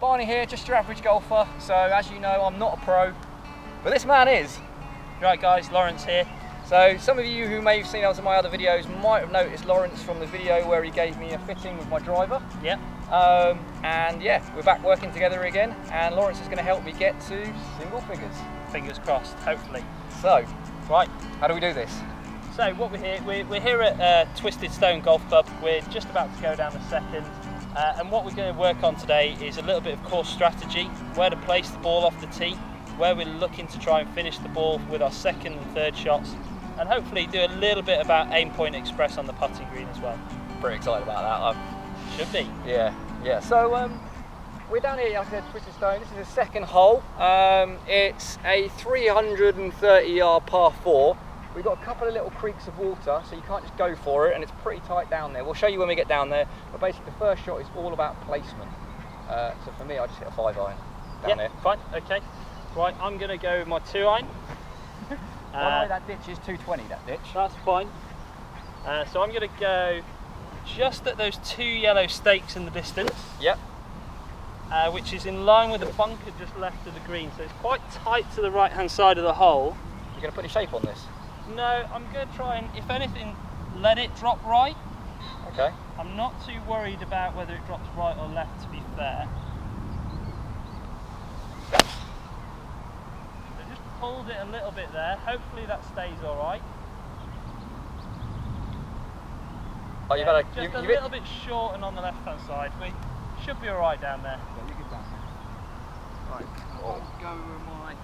Barney here, just your average golfer. So as you know, I'm not a pro, but this man is. Right guys, Lawrence here. So some of you who may have seen some of my other videos might have noticed Lawrence from the video where he gave me a fitting with my driver. Yep. And yeah, we're back working together again, and Lawrence is going to help me get to single figures. Fingers crossed, hopefully. So, right, how do we do this? So what we're here at Twisted Stone Golf Club. We're just about to go down the second. And what we're going to work on today is a little bit of course strategy, where to place the ball off the tee, where we're looking to try and finish the ball with our second and third shots, and hopefully do a little bit about aim point express on the putting green as well. Pretty excited about that. Should be. Yeah. So we're down here, like I said, Twisted Stone. This is the second hole. It's a 330-yard par 4. We've got a couple of little creeks of water, so you can't just go for it, and it's pretty tight down there. We'll show you when we get down there, but basically the first shot is all about placement. So for me, I just hit a 5-iron down there. Fine, okay. Right, I'm going to go with my 2-iron. By the way, that ditch is 220, that ditch. That's fine. So I'm going to go just at those 2 yellow stakes in the distance. Yep. Which is in line with the bunker just left of the green, so it's quite tight to the right-hand side of the hole. You're going to put any shape on this? No, I'm going to try and, if anything, let it drop right. Okay. I'm not too worried about whether it drops right or left, to be fair. So just pulled it a little bit there. Hopefully that stays all right. Oh, yeah, just a little bit short and on the left-hand side. We should be all right down there. Yeah, you get down there. Right. I'll go with my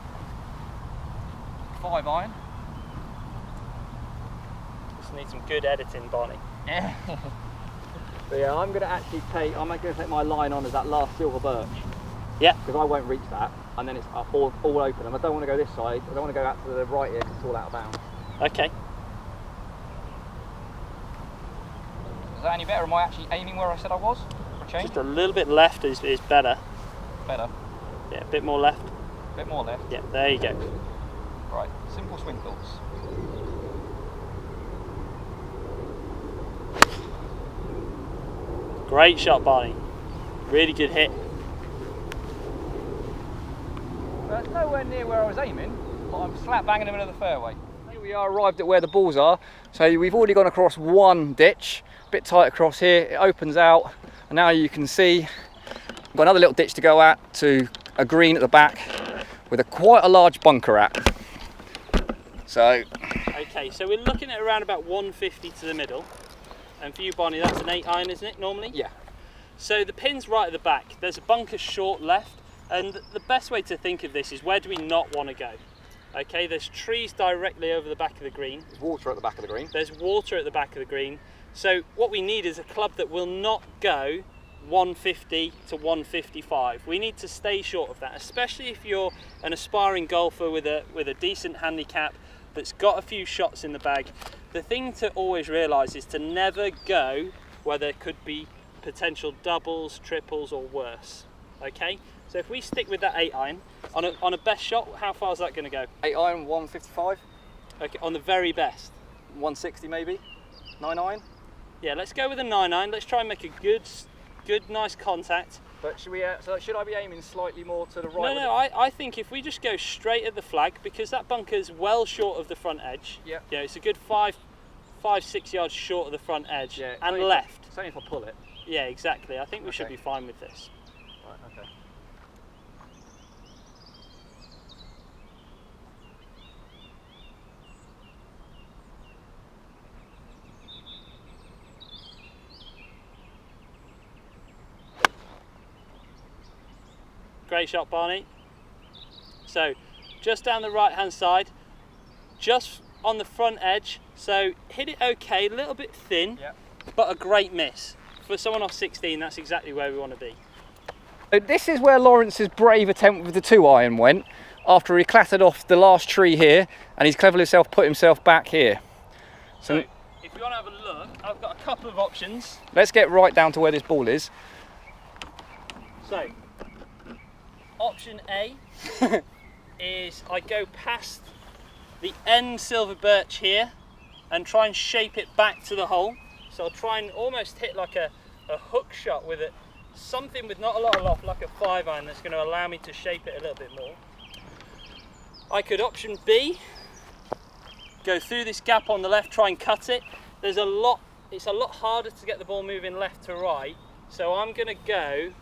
5-iron. Need some good editing, Barney. Yeah. But yeah, I'm going to actually take my line on as that last silver birch. Yeah. Because I won't reach that, and then it's all open, and I don't want to go this side. I don't want to go out to the right here because it's all out of bounds. Okay. Is that any better? Am I actually aiming where I said I was? For change? Just a little bit left is better. Better. Yeah, a bit more left. A bit more left. Yeah, there you go. Right. Simple swing thoughts. Great shot, Barney. Really good hit. That's nowhere near where I was aiming, but I'm slap bang in the middle of the fairway. Here we are arrived at where the balls are. So we've already gone across one ditch, a bit tight across here. It opens out, and now you can see we've got another little ditch to go at to a green at the back with quite a large bunker at. So. Okay, so we're looking at around about 150 to the middle. And for you, Barney, that's an 8-iron, isn't it, normally? Yeah. So the pin's right at the back. There's a bunker short left, and the best way to think of this is, where do we not want to go? Okay, there's trees directly over the back of the green. There's water at the back of the green. There's water at the back of the green. So what we need is a club that will not go 150 to 155. We need to stay short of that, especially if you're an aspiring golfer with a decent handicap that's got a few shots in the bag. The thing to always realise is to never go where there could be potential doubles, triples or worse. Okay, so if we stick with that 8-iron, on a best shot, how far is that going to go? 8-iron, 155. Okay, on the very best. 160 maybe? 9-iron? Yeah, let's go with a 9-iron. Let's try and make a good nice contact. But should we? So should I be aiming slightly more to the right? No, I think if we just go straight at the flag, because that bunker's well short of the front edge. Yeah. You know, it's a good 5-6 yards short of the front edge, yeah, and left. It's only if I pull it. Yeah, exactly. I think we should be fine with this. Right. Okay. Great shot, Barney. So, just down the right-hand side, just on the front edge. So, hit it okay, a little bit thin, but a great miss. For someone off 16, that's exactly where we want to be. So this is where Lawrence's brave attempt with the 2-iron went, after he clattered off the last tree here, and he's cleverly put himself back here. So, if you want to have a look, I've got a couple of options. Let's get right down to where this ball is. So, option A is I go past the end silver birch here and try and shape it back to the hole. So I'll try and almost hit like a hook shot with it something with not a lot of loft, like a 5-iron, that's going to allow me to shape it a little bit more. I could option B, go through this gap on the left, try and cut it. It's a lot harder to get the ball moving left to right, so I'm going to go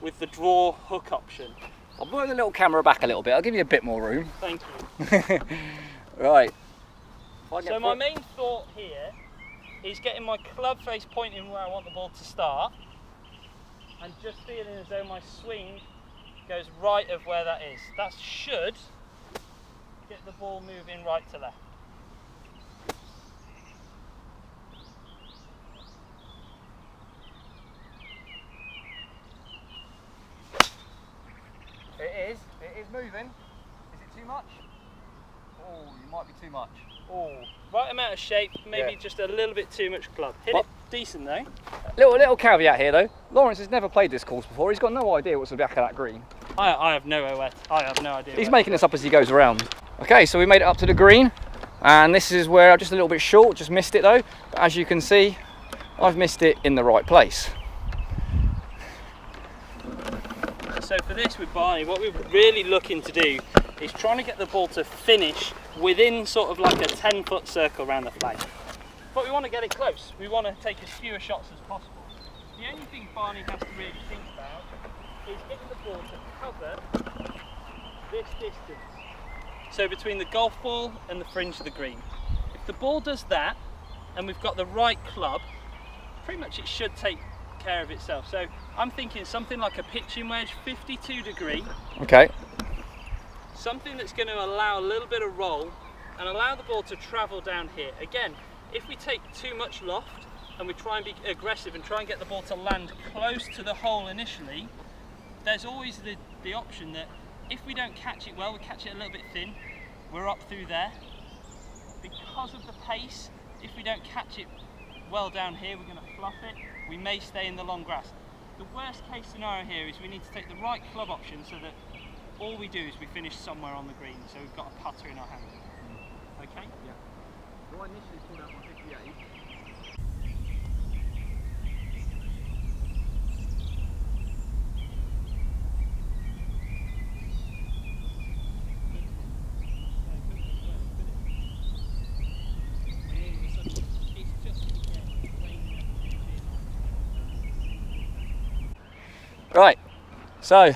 with the draw hook option. I'll move the little camera back a little bit. I'll give you a bit more room. Thank you. Right. So my main thought here is getting my club face pointing where I want the ball to start, and just feeling as though my swing goes right of where that is. That should get the ball moving right to left. It is moving. Is it too much? Oh, you might be too much. Oh, right amount of shape, maybe just a little bit too much club. Hit it decent though. Little caveat here though. Lawrence has never played this course before. He's got no idea what's the back of that green. I have no idea. He's making this up as he goes around. Okay, so we made it up to the green, and this is where I'm just a little bit short, just missed it though. But as you can see, I've missed it in the right place. So for this with Barney, what we're really looking to do is trying to get the ball to finish within sort of like a 10-foot circle around the flag. But we want to get it close. We want to take as fewer shots as possible. The only thing Barney has to really think about is getting the ball to cover this distance. So between the golf ball and the fringe of the green. If the ball does that, and we've got the right club, pretty much it should take care of itself. So I'm thinking something like a pitching wedge, 52 degree. Okay. Something that's going to allow a little bit of roll and allow the ball to travel down here. Again, if we take too much loft and we try and be aggressive and try and get the ball to land close to the hole initially, there's always the option that if we don't catch it well, we catch it a little bit thin, we're up through there. Because of the pace, if we don't catch it well down here, we're going to fluff it. We may stay in the long grass. The worst case scenario here is we need to take the right club option so that all we do is we finish somewhere on the green, so we've got a putter in our hand. Okay? Yeah. Well, I initially pulled out my 58. Right, so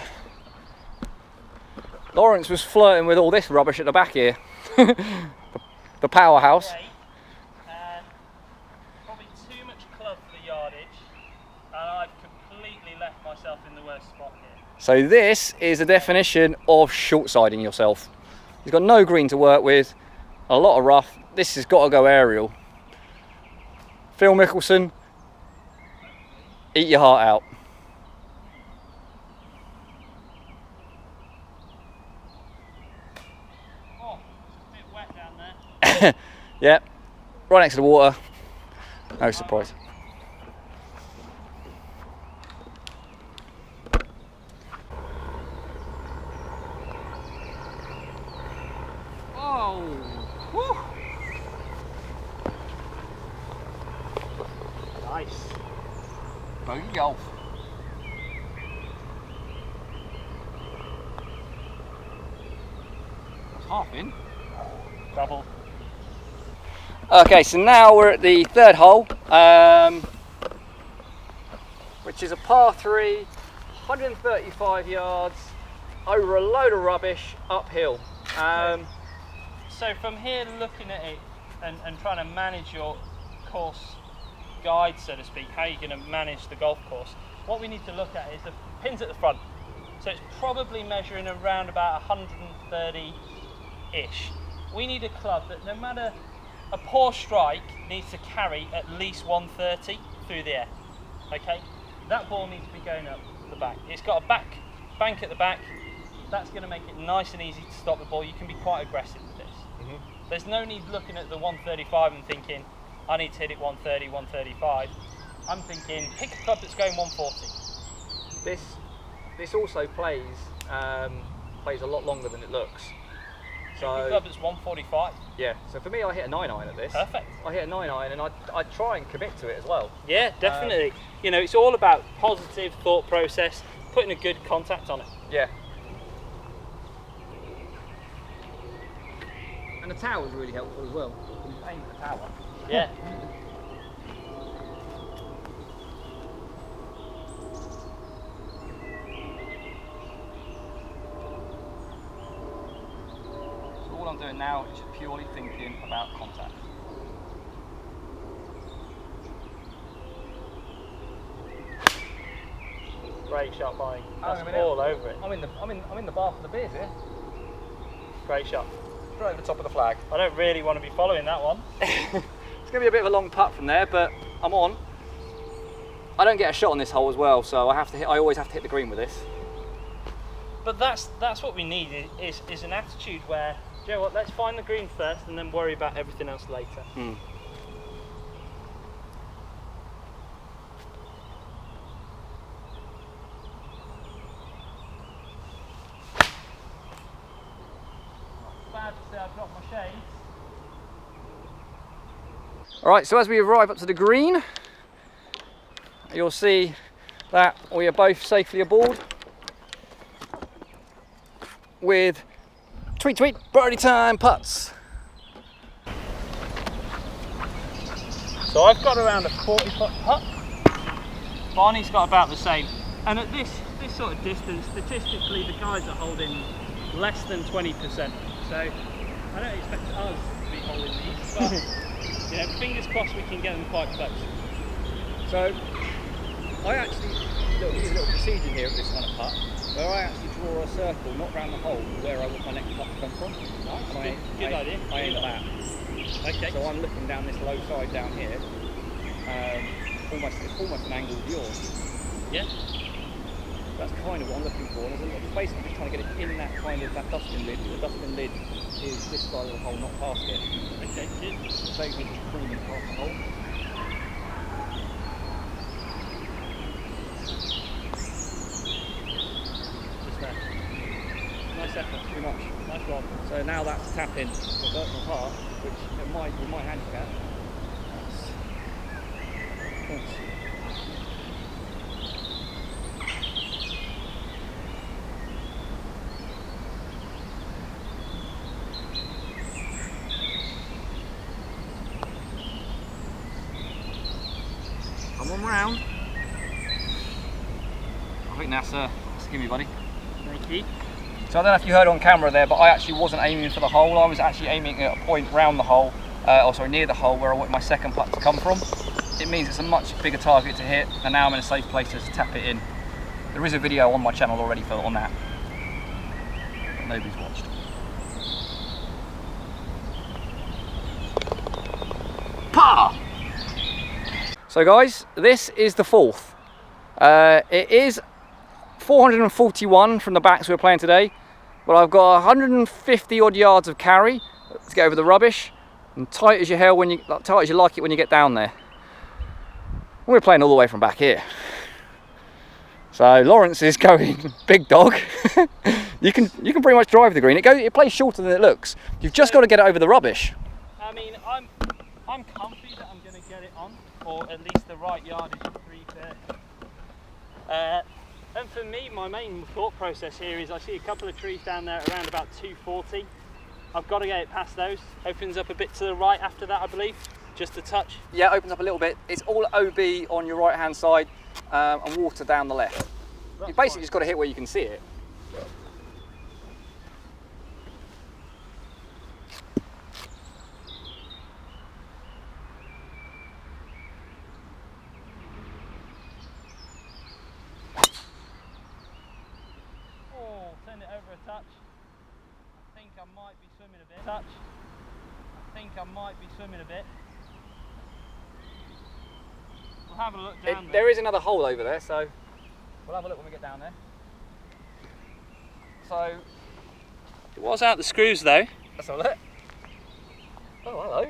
Lawrence was flirting with all this rubbish at the back here. the powerhouse. Okay. Probably too much club for the yardage, and I've completely left myself in the worst spot here. So this is a definition of short-siding yourself. He's got no green to work with, a lot of rough. This has got to go aerial. Phil Mickelson, eat your heart out. Oh, it's a bit wet down there. Yeah, right next to the water. No surprise. Oh, whew. Nice. Bogey golf. That's half in. Double. Okay, so now we're at the third hole, which is a par 3, 135 yards, over a load of rubbish, uphill. So from here, looking at it and trying to manage your course guide, so to speak, how you're going to manage the golf course, what we need to look at is the pins at the front. So it's probably measuring around about 130-ish. We need a club that, no matter a poor strike, needs to carry at least 130 through the air. Okay, that ball needs to be going up the back. It's got a bank at the back. That's going to make it nice and easy to stop the ball. You can be quite aggressive with this. There's no need looking at the 135 and thinking, I need to hit it 130, 135. I'm thinking, pick a club that's going 140. This also plays a lot longer than it looks. So your club is 145. yeah, so for me, I hit a 9-iron at this. Perfect. I hit a 9-iron, and I try and commit to it as well. Yeah, definitely. You know, it's all about positive thought process, putting a good contact on it. Yeah. And the tower is really helpful as well. You can aim at the tower. Yeah. So all I'm doing now is just purely thinking about contact. Great shot, Bonnie. Hang That's on a minute. all over it. I'm in the bar for the beers here. Great shot. Straight over the top of the flag. I don't really want to be following that one. It's going to be a bit of a long putt from there, but I'm on. I don't get a shot on this hole as well, so I always have to hit the green with this. But that's what we need is an attitude where, do you know what, let's find the green first and then worry about everything else later. Bad to say I've got my shades. Alright, so as we arrive up to the green, you'll see that we are both safely aboard with tweet tweet birdie time putts. So I've got around a 40-foot putt. Barney's got about the same. And at this sort of distance, statistically, the guys are holding less than 20%. So I don't expect us to be holding these, but you know, fingers crossed we can get them quite close. So I actually use a little procedure here at this kind of putt, where I actually draw a circle, not round the hole, where I want my next putt to come from. Nice, good idea. I aim at that. Okay. So I'm looking down this low side down here. It's almost an angle of yours. Yeah. That's kind of what I'm looking for. And I'm basically just trying to get it in that kind of that dustbin lid. The dustbin lid is this side of the hole, not past it. Okay, good. So you just crawling past the hole. Just there. Nice effort. Too much. Nice one. So now that's tap in for Burton Park, which with my handicap, that's come on round. I think that's a gimme, buddy. Thank you. So I don't know if you heard on camera there, but I actually wasn't aiming for the hole. I was actually aiming at a point round the hole, near the hole where I want my second putt to come from. It means it's a much bigger target to hit, and now I'm in a safe place to tap it in. There is a video on my channel already on that, but nobody's watched. Pa! So guys, this is the fourth. It is 441 from the backs we were playing today, but I've got 150 odd yards of carry to get over the rubbish, and tight as you like it when you get down there. We're playing all the way from back here. So Lawrence is going big dog. you can pretty much drive the green. It plays shorter than it looks. You've just got to get it over the rubbish. I mean, I'm comfy that I'm going to get it on, or at least the right yardage of 330. And for me, my main thought process here is I see a couple of trees down there around about 240. I've got to get it past those. Opens up a bit to the right after that, I believe. Just a touch. Yeah, it opens up a little bit. It's all OB on your right hand side and water down the left. That's You basically fine. just got to hit where you can see it. Oh, send it over a touch. I think I might be swimming a bit. Touch. I think I might be swimming a bit. We'll have a look down there. There is another hole over there, so we'll have a look when we get down there. So It was out the screws though. let's have a look. Oh, hello.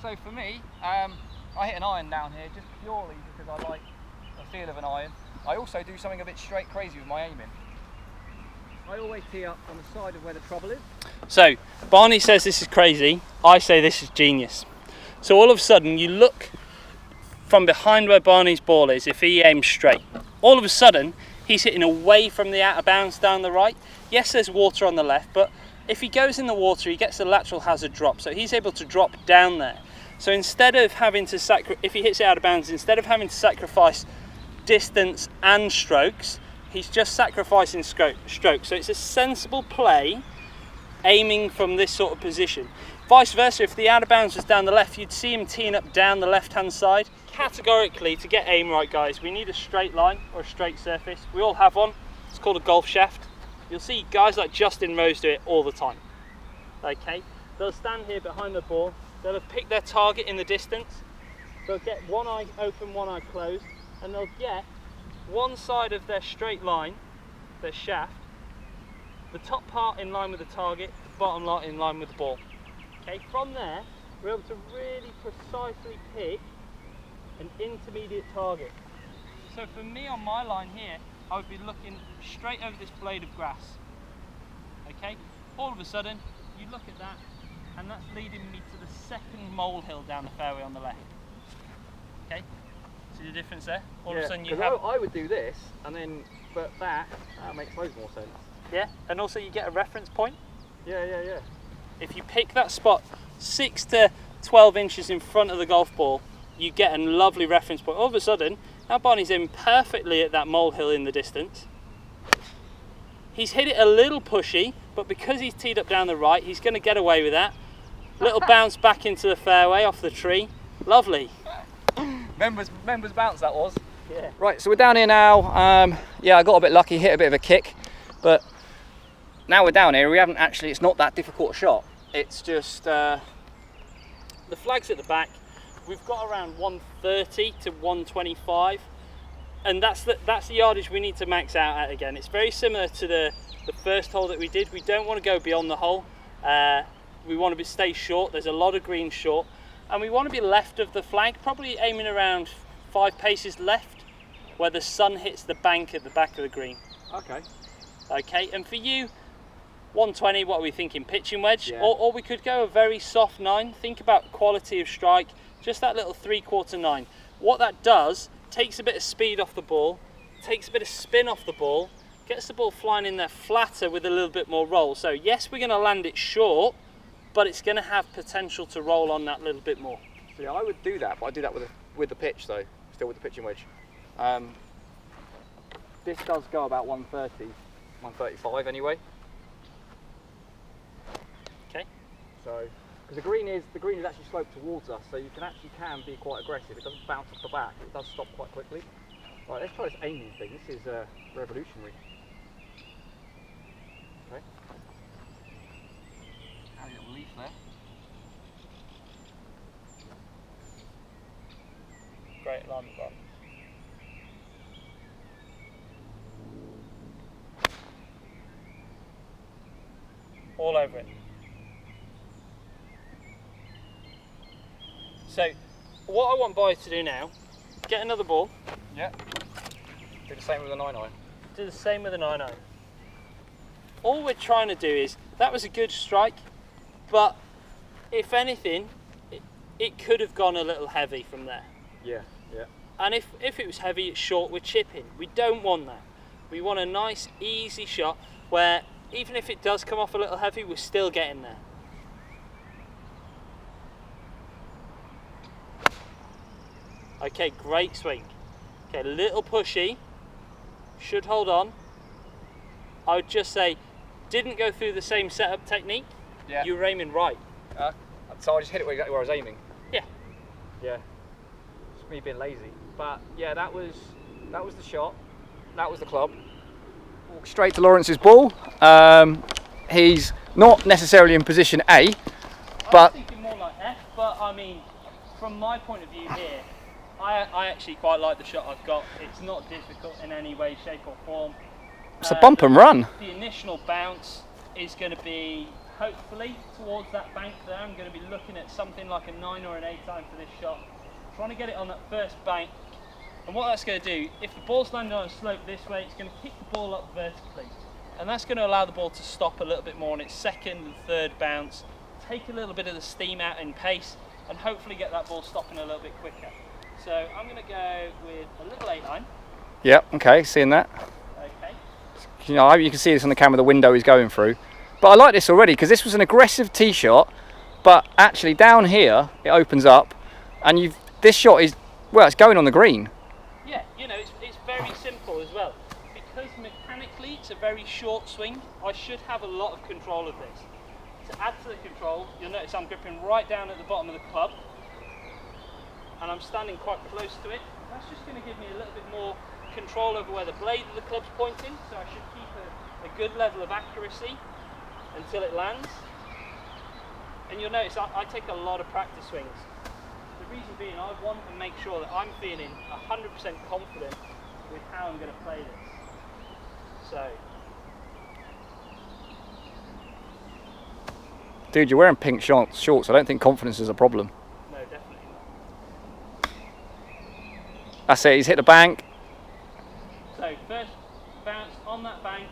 So for me, I hit an iron down here just purely because I like the feel of an iron. I also do something a bit straight crazy with my aiming. I always tee up on the side of where the trouble is. So Barney says this is crazy, I say this is genius. So all of a sudden you look from behind where Barney's ball is, if he aims straight, all of a sudden he's hitting away from the out of bounds down the right. Yes, there's water on the left, but if he goes in the water he gets the lateral hazard drop, so he's able to drop down there. So instead of having to if he hits it out of bounds, instead of having to sacrifice distance and strokes, he's just sacrificing strokes. So it's a sensible play aiming from this sort of position. Vice versa, if the out of bounds was down the left, you'd see him teeing up down the left hand side. Categorically, to get aim right, guys, we need a straight line or a straight surface. We all have one. It's called a golf shaft. You'll see guys like Justin Rose do it all the time. Okay, they'll stand here behind the ball, they'll have picked their target in the distance, they'll get one eye open, one eye closed, and they'll get one side of their straight line, their shaft, the top part in line with the target, the bottom part in line with the ball. Okay, from there we're able to really precisely pick an intermediate target. So for me on my line here, I would be looking straight over this blade of grass. Okay, all of a sudden you look at that and that's leading me to the second molehill down the fairway on the left. Okay, see the difference there? All of a sudden you have... I would do this and then, but that makes loads more sense. Yeah, and also you get a reference point. Yeah. If you pick that spot 6 to 12 inches in front of the golf ball, you get a lovely reference point. All of a sudden, now Barney's in perfectly at that molehill in the distance. He's hit it a little pushy, but because he's teed up down the right, he's going to get away with that. Little bounce back into the fairway off the tree. Lovely. Members bounce that was. Yeah. Right, so we're down here now. Yeah, I got a bit lucky, hit a bit of a kick, but now we're down here, we haven't actually, it's not that difficult a shot. It's just, the flag's at the back. We've got around 130 to 125, and that's the yardage we need to max out at again. It's very similar to the first hole that we did. We don't want to go beyond the hole. We want to stay short. There's a lot of green short, and we want to be left of the flag, probably aiming around 5 paces left, where the sun hits the bank at the back of the green. Okay. Okay, and for you, 120, what are we thinking, pitching wedge? Yeah. Or we could go a very soft 9. Think about quality of strike, just that little 3/4 9. What that does, takes a bit of speed off the ball, takes a bit of spin off the ball, gets the ball flying in there flatter with a little bit more roll. So yes, we're going to land it short, but it's going to have potential to roll on that little bit more. So yeah, I would do that, but I do that with the pitch though, still with the pitching wedge. This does go about 130, 135 anyway. Okay. So, because the green is actually sloped towards us, so you can be quite aggressive. It doesn't bounce off the back. It does stop quite quickly. Right, let's try this aiming thing. This is revolutionary. Okay. Add a little leaf there. Great alignment, Bob. All over it. So, what I want Boy to do now, get another ball. Yeah. Do the same with the 9-iron. Do the same with the 9-iron. All we're trying to do is, that was a good strike, but if anything, it could have gone a little heavy from there. Yeah. And if it was heavy, it's short, we're chipping. We don't want that. We want a nice, easy shot where even if it does come off a little heavy, we're still getting there. Okay, great swing. Okay, a little pushy, should hold on. I would just say, didn't go through the same setup technique. Yeah. You were aiming right. So I just hit it exactly where I was aiming. Yeah. Yeah. It's me being lazy. But yeah, that was the shot. That was the club. Walk straight to Lawrence's ball. He's not necessarily in position A, but I was thinking more like F, but I mean, from my point of view here, I actually quite like the shot I've got. It's not difficult in any way, shape or form. it's a bump and run. The initial bounce is going to be hopefully towards that bank there. I'm going to be looking at something like a 9 or an 8 iron for this shot. Trying to get it on that first bank And what that's going to do, if the ball's landing on a slope this way, it's going to kick the ball up vertically. And that's going to allow the ball to stop a little bit more on its second and third bounce, take a little bit of the steam out in pace, and hopefully get that ball stopping a little bit quicker. So I'm going to go with a little 8-line. Yep, okay, seeing that. Okay. You know, you can see this on the camera, the window he's going through. But I like this already because this was an aggressive tee shot, but actually down here it opens up, and this shot is, well, it's going on the green. Yeah, you know, it's very simple as well. Because mechanically it's a very short swing, I should have a lot of control of this. To add to the control, you'll notice I'm gripping right down at the bottom of the club, and I'm standing quite close to it. That's just going to give me a little bit more control over where the blade of the club's pointing, so I should keep a good level of accuracy until it lands. And you'll notice I take a lot of practice swings. The reason being, I want to make sure that I'm feeling 100% confident with how I'm going to play this. So, Dude, you're wearing pink shorts. I don't think confidence is a problem. no, definitely not. That's it, he's hit the bank. So first bounce on that bank,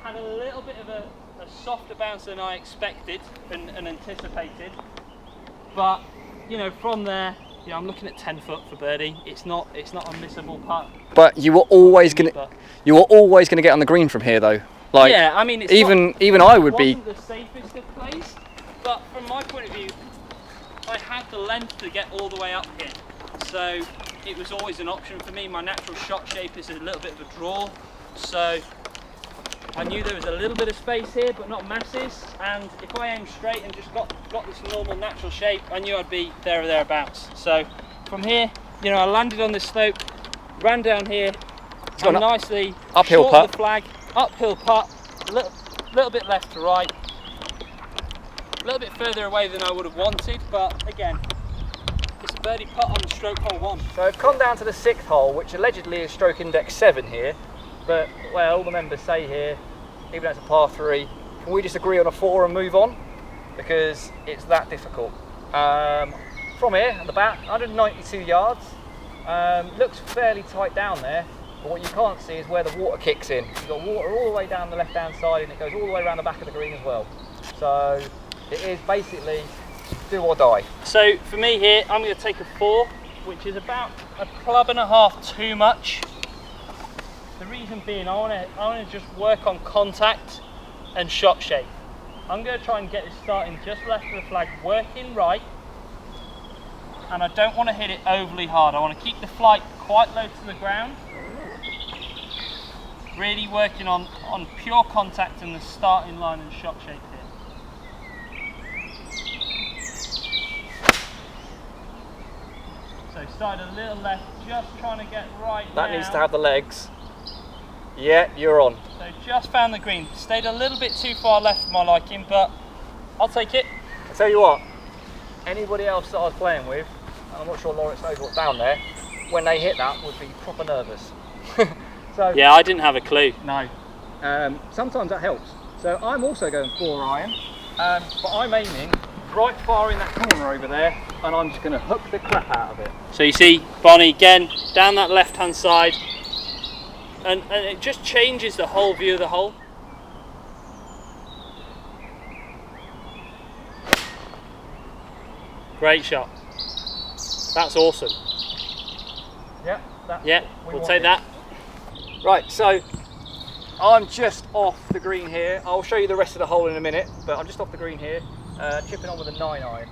had a little bit of a softer bounce than I expected and anticipated, but you know, from there, you know, I'm looking at 10 foot for birdie. It's not a missable putt. But you were always gonna get on the green from here, though. Like, yeah, I mean, even I would be. It wasn't the safest of plays, but from my point of view, I had the length to get all the way up here, so it was always an option for me. My natural shot shape is a little bit of a draw, so I knew there was a little bit of space here, but not masses. And if I aimed straight and just got this normal natural shape, I knew I'd be there or thereabouts. So from here, you know, I landed on this slope, ran down here, and nicely uphill short putt. the flag, uphill putt, little bit left to right, a little bit further away than I would have wanted, but again, it's a birdie putt on stroke hole 1. So I've come down to the 6th hole, which allegedly is stroke index 7 here. But, well, all the members say here, even though it's a par 3, can we just agree on a 4 and move on? Because it's that difficult. From here, at the back, 192 yards. Looks fairly tight down there, but what you can't see is where the water kicks in. You've got water all the way down the left-hand side, and it goes all the way around the back of the green as well. So it is basically do or die. So for me here, I'm going to take a 4, which is about a club and a half too much. The reason being, I want to just work on contact and shot shape. I'm going to try and get this starting just left of the flag, working right, and I don't want to hit it overly hard. I want to keep the flight quite low to the ground, really working on pure contact in the starting line and shot shape here. So started a little left, just trying to get right That now. needs to have the legs. Yeah, you're on. So just found the green. Stayed a little bit too far left for my liking, but I'll take it. I tell you what, anybody else that I was playing with, and I'm not sure Lawrence knows what's down there, when they hit that would be proper nervous. So Yeah, I didn't have a clue. no. Sometimes that helps. So I'm also going 4 iron, but I'm aiming right far in that corner over there, and I'm just going to hook the crap out of it. So you see Bonnie again down that left hand side, and it just changes the whole view of the hole. Great shot. That's awesome. Yeah, We'll take that. Right, so I'm just off the green here. I'll show you the rest of the hole in a minute, but I'm just off the green here, chipping on with a 9 iron.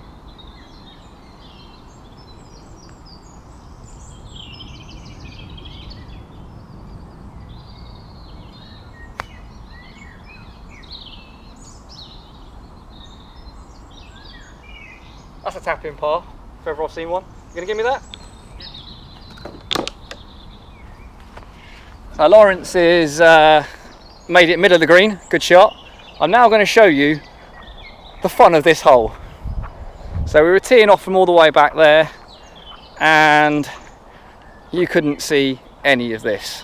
That's a tap-in par, if ever I've seen one. You gonna give me that? So Lawrence is made it middle of the green, good shot. I'm now going to show you the fun of this hole. So we were teeing off from all the way back there, and you couldn't see any of this.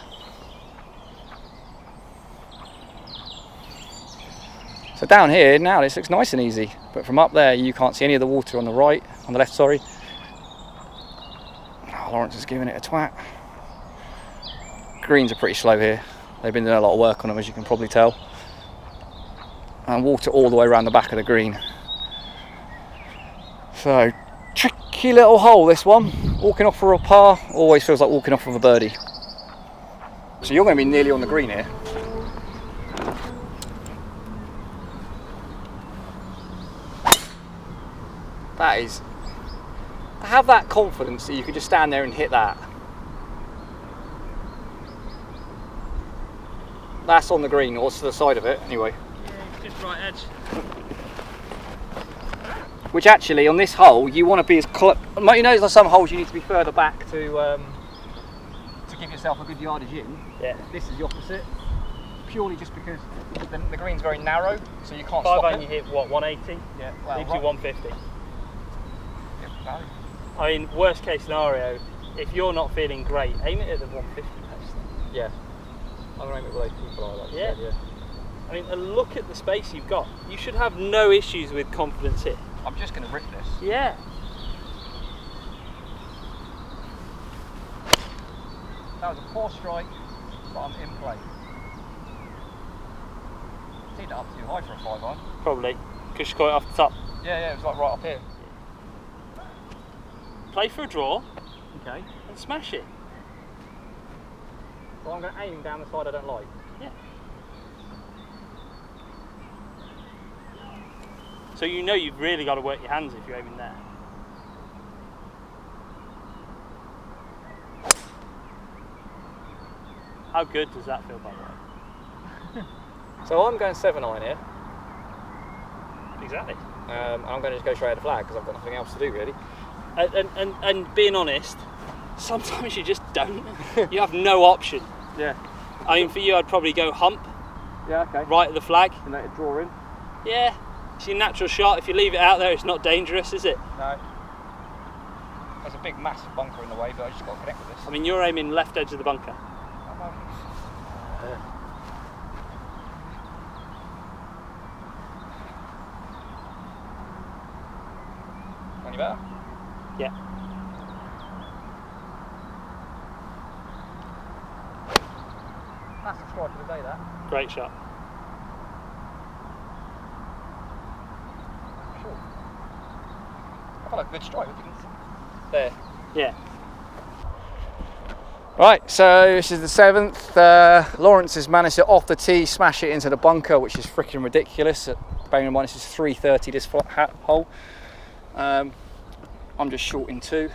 So down here now this looks nice and easy, but from up there you can't see any of the water on the right, on the left, sorry. Oh, Lawrence is giving it a twat. greens are pretty slow here. They've been doing a lot of work on them, as you can probably tell. And water all the way around the back of the green. So, tricky little hole this one. Walking off for a par always feels like walking off with a birdie. So you're going to be nearly on the green here. That is... to have that confidence that you could just stand there and hit that. That's on the green, or to the side of it, anyway. Yeah, just right edge. Which actually, on this hole, you want to be as close. You know, there's some holes you need to be further back to give yourself a good yardage in. Yeah. This is the opposite, purely just because the green's very narrow, so you can't 5 stop iron it. you hit what, 180? Yeah. Well, Leaves you 150. Yeah, I mean, worst case scenario, if you're not feeling great, aim it at the 150 post. yeah. I'm going to aim it with those people like that. Yeah. Yeah. I mean, and look at the space you've got. You should have no issues with confidence here. I'm just going to rip this. Yeah. That was a poor strike, but I'm in play. Teed it up too high for a 5 iron. Probably, because you caught it off the top. Yeah, it was like right up here. Play for a draw Okay. and smash it. So I'm going to aim down the side I don't like. Yeah. So you know you've really got to work your hands if you're aiming there. How good does that feel, by the way? So I'm going 7 iron here. Exactly. I'm going to just go straight at the flag because I've got nothing else to do really. And being honest, sometimes you just don't. You have no option. Yeah. I mean, for you, I'd probably go hump Yeah, okay. right at the flag. And let it draw in. Yeah, it's your natural shot. If you leave it out there, it's not dangerous, is it? No. There's a big massive bunker in the way, but I just got to connect with this. I mean, you're aiming left edge of the bunker. Any better? Yeah. That's the strike of the day, that. Great shot. Sure. I felt like a good strike, didn't it? There. Yeah. Right, so this is the 7th. Lawrence has managed to off the tee smash it into the bunker, which is freaking ridiculous. Bearing in mind this is 330 this hole. I'm just short in 2.